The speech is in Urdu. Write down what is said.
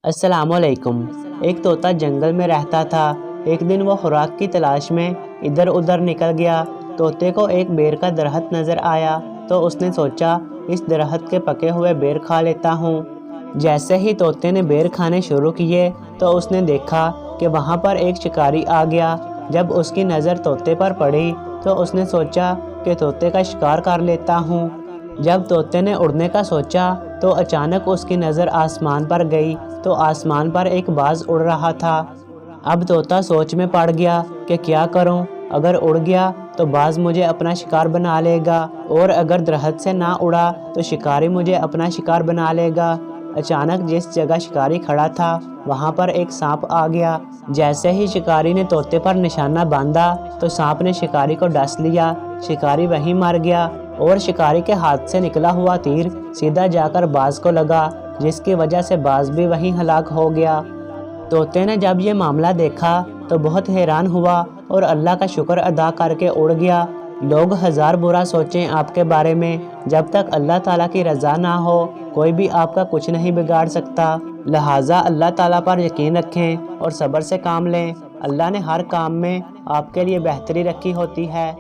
السلام علیکم۔ ایک طوطا جنگل میں رہتا تھا۔ ایک دن وہ خوراک کی تلاش میں ادھر ادھر نکل گیا۔ طوطے کو ایک بیر کا درخت نظر آیا تو اس نے سوچا اس درخت کے پکے ہوئے بیر کھا لیتا ہوں۔ جیسے ہی طوطے نے بیر کھانے شروع کیے تو اس نے دیکھا کہ وہاں پر ایک شکاری آ گیا۔ جب اس کی نظر طوطے پر پڑی تو اس نے سوچا کہ طوطے کا شکار کر لیتا ہوں۔ جب طوطے نے اڑنے کا سوچا تو اچانک اس کی نظر آسمان پر گئی تو آسمان پر ایک باز اڑ رہا تھا۔ اب طوطا سوچ میں پڑ گیا کہ کیا کروں، اگر اڑ گیا تو باز مجھے اپنا شکار بنا لے گا، اور اگر درخت سے نہ اڑا تو شکاری مجھے اپنا شکار بنا لے گا۔ اچانک جس جگہ شکاری کھڑا تھا وہاں پر ایک سانپ آ گیا۔ جیسے ہی شکاری نے طوطے پر نشانہ باندھا تو سانپ نے شکاری کو ڈس لیا۔ شکاری وہیں مر گیا اور شکاری کے ہاتھ سے نکلا ہوا تیر سیدھا جا کر باز کو لگا، جس کی وجہ سے باز بھی وہیں ہلاک ہو گیا۔ طوطے نے جب یہ معاملہ دیکھا تو بہت حیران ہوا اور اللہ کا شکر ادا کر کے اڑ گیا۔ لوگ ہزار برا سوچیں آپ کے بارے میں، جب تک اللہ تعالیٰ کی رضا نہ ہو کوئی بھی آپ کا کچھ نہیں بگاڑ سکتا۔ لہٰذا اللہ تعالیٰ پر یقین رکھیں اور صبر سے کام لیں۔ اللہ نے ہر کام میں آپ کے لیے بہتری رکھی ہوتی ہے۔